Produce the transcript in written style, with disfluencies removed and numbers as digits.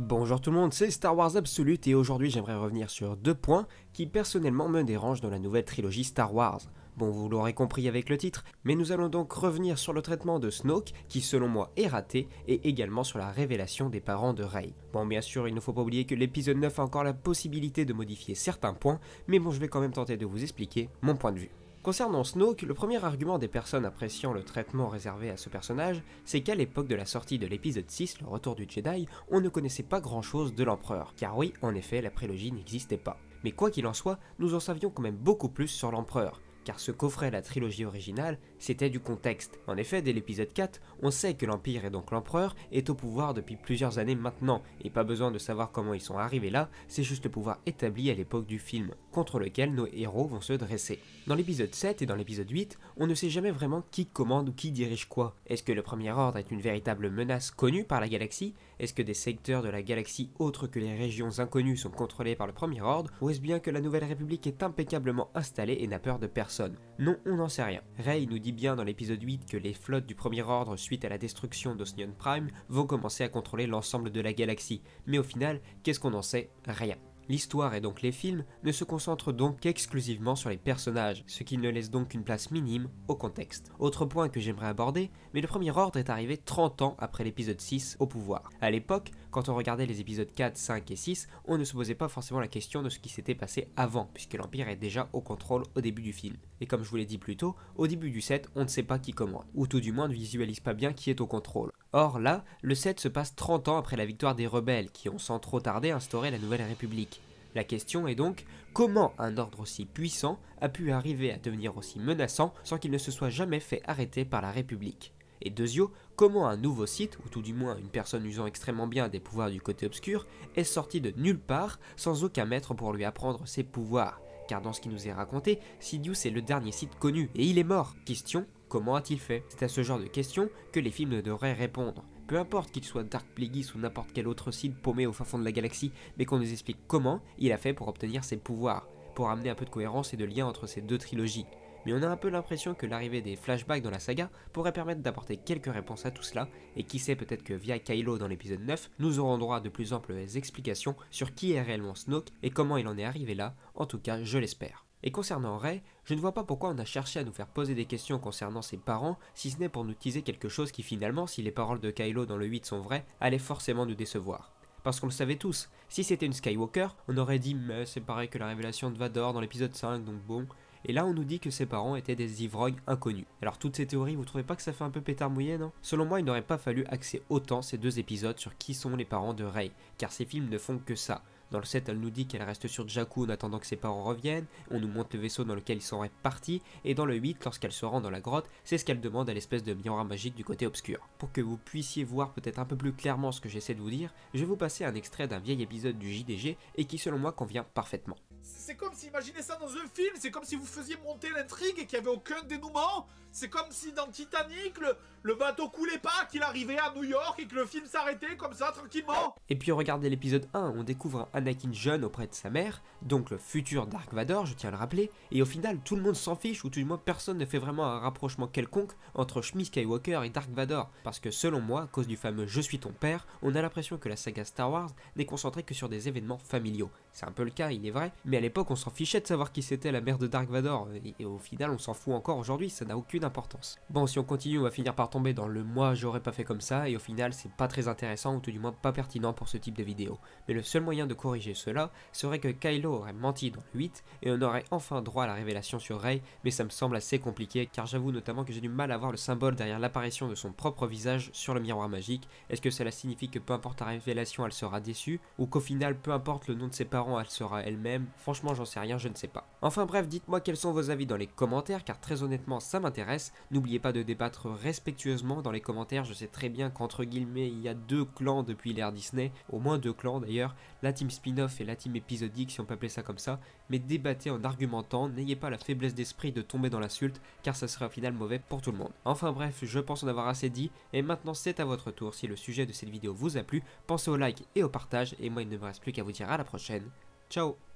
Bonjour tout le monde, c'est Star Wars Absolute et aujourd'hui j'aimerais revenir sur deux points qui personnellement me dérangent dans la nouvelle trilogie Star Wars. Bon, vous l'aurez compris avec le titre, mais nous allons donc revenir sur le traitement de Snoke qui selon moi est raté et également sur la révélation des parents de Rey. Bon, bien sûr il ne faut pas oublier que l'épisode 9 a encore la possibilité de modifier certains points, mais bon je vais quand même tenter de vous expliquer mon point de vue. Concernant Snoke, le premier argument des personnes appréciant le traitement réservé à ce personnage, c'est qu'à l'époque de la sortie de l'épisode 6, le retour du Jedi, on ne connaissait pas grand chose de l'empereur. Car oui, en effet, la prélogie n'existait pas. Mais quoi qu'il en soit, nous en savions quand même beaucoup plus sur l'empereur. Car ce qu'offrait la trilogie originale, c'était du contexte. En effet, dès l'épisode 4, on sait que l'Empire et donc l'Empereur est au pouvoir depuis plusieurs années maintenant, et pas besoin de savoir comment ils sont arrivés là, c'est juste le pouvoir établi à l'époque du film, contre lequel nos héros vont se dresser. Dans l'épisode 7 et dans l'épisode 8, on ne sait jamais vraiment qui commande ou qui dirige quoi. Est-ce que le Premier Ordre est une véritable menace connue par la galaxie? Est-ce que des secteurs de la galaxie autres que les régions inconnues sont contrôlés par le Premier Ordre? Ou est-ce bien que la Nouvelle République est impeccablement installée et n'a peur de personne? Non, on n'en sait rien. Rey nous dit bien dans l'épisode 8 que les flottes du Premier Ordre suite à la destruction d'Osnion Prime vont commencer à contrôler l'ensemble de la galaxie, mais au final, qu'est-ce qu'on en sait? Rien. L'histoire et donc les films ne se concentrent donc qu'exclusivement sur les personnages, ce qui ne laisse donc qu'une place minime au contexte. Autre point que j'aimerais aborder, mais le Premier Ordre est arrivé 30 ans après l'épisode 6 au pouvoir. À l'époque, quand on regardait les épisodes 4, 5 et 6, on ne se posait pas forcément la question de ce qui s'était passé avant, puisque l'Empire est déjà au contrôle au début du film. Et comme je vous l'ai dit plus tôt, au début du 7, on ne sait pas qui commande, ou tout du moins ne visualise pas bien qui est au contrôle. Or là, le 7 se passe 30 ans après la victoire des rebelles, qui ont sans trop tarder instauré la Nouvelle République. La question est donc, comment un ordre aussi puissant a pu arriver à devenir aussi menaçant sans qu'il ne se soit jamais fait arrêter par la République? Et deuxièmement, comment un nouveau Sith, ou tout du moins une personne usant extrêmement bien des pouvoirs du côté obscur, est sorti de nulle part sans aucun maître pour lui apprendre ses pouvoirs? Car dans ce qui nous est raconté, Sidious est le dernier Sith connu, et il est mort. Question, comment a-t-il fait? C'est à ce genre de questions que les films devraient répondre. Peu importe qu'il soit Dark Plagueis ou n'importe quel autre Sith paumé au fin fond de la galaxie, mais qu'on nous explique comment il a fait pour obtenir ses pouvoirs, pour amener un peu de cohérence et de lien entre ces deux trilogies. Mais on a un peu l'impression que l'arrivée des flashbacks dans la saga pourrait permettre d'apporter quelques réponses à tout cela, et qui sait, peut-être que via Kylo dans l'épisode 9, nous aurons droit à de plus amples explications sur qui est réellement Snoke et comment il en est arrivé là, en tout cas je l'espère. Et concernant Rey, je ne vois pas pourquoi on a cherché à nous faire poser des questions concernant ses parents, si ce n'est pour nous teaser quelque chose qui finalement, si les paroles de Kylo dans le 8 sont vraies, allait forcément nous décevoir. Parce qu'on le savait tous, si c'était une Skywalker, on aurait dit mais c'est pareil que la révélation de Vador dans l'épisode 5, donc bon. Et là on nous dit que ses parents étaient des ivrognes inconnus. Alors toutes ces théories, vous trouvez pas que ça fait un peu pétard mouillé, non? Selon moi, il n'aurait pas fallu axer autant ces deux épisodes sur qui sont les parents de Rey, car ces films ne font que ça. Dans le 7, elle nous dit qu'elle reste sur Jakku en attendant que ses parents reviennent, on nous montre le vaisseau dans lequel ils seraient partis, et dans le 8, lorsqu'elle se rend dans la grotte, c'est ce qu'elle demande à l'espèce de miroir magique du côté obscur. Pour que vous puissiez voir peut-être un peu plus clairement ce que j'essaie de vous dire, je vais vous passer un extrait d'un vieil épisode du JDG, et qui selon moi convient parfaitement. C'est comme si, imaginez ça dans un film, c'est comme si vous faisiez monter l'intrigue et qu'il n'y avait aucun dénouement. C'est comme si dans Titanic, le bateau coulait pas, qu'il arrivait à New York et que le film s'arrêtait comme ça, tranquillement. Et puis regardez l'épisode 1, on découvre un Anakin jeune auprès de sa mère, donc le futur Dark Vador, je tiens à le rappeler, et au final tout le monde s'en fiche, ou tout du moins personne ne fait vraiment un rapprochement quelconque entre Shmi Skywalker et Dark Vador, parce que selon moi, à cause du fameux Je suis ton père, on a l'impression que la saga Star Wars n'est concentrée que sur des événements familiaux. C'est un peu le cas, il est vrai, mais à l'époque on s'en fichait de savoir qui c'était la mère de Dark Vador, et au final on s'en fout encore aujourd'hui, ça n'a aucune importance. Bon, si on continue, on va finir par tomber dans le moi j'aurais pas fait comme ça, et au final c'est pas très intéressant, ou tout du moins pas pertinent pour ce type de vidéo. Mais le seul moyen de corriger cela serait que Kylo aurait menti dans le 8, et on aurait enfin droit à la révélation sur Rey, mais ça me semble assez compliqué, car j'avoue notamment que j'ai du mal à voir le symbole derrière l'apparition de son propre visage sur le miroir magique. Est-ce que cela signifie que peu importe la révélation elle sera déçue, ou qu'au final peu importe le nom de ses parents elle sera elle-même? Franchement j'en sais rien, je ne sais pas. Enfin bref, dites-moi quels sont vos avis dans les commentaires, car très honnêtement ça m'intéresse. N'oubliez pas de débattre respectueusement dans les commentaires, je sais très bien qu'entre guillemets il y a deux clans depuis l'ère Disney, au moins deux clans d'ailleurs, la team spin-off et la team épisodique si on peut appeler ça comme ça, mais débattez en argumentant, n'ayez pas la faiblesse d'esprit de tomber dans l'insulte, car ça serait au final mauvais pour tout le monde. Enfin bref, je pense en avoir assez dit, et maintenant c'est à votre tour. Si le sujet de cette vidéo vous a plu, pensez au like et au partage, et moi il ne me reste plus qu'à vous dire à la prochaine. Ciao.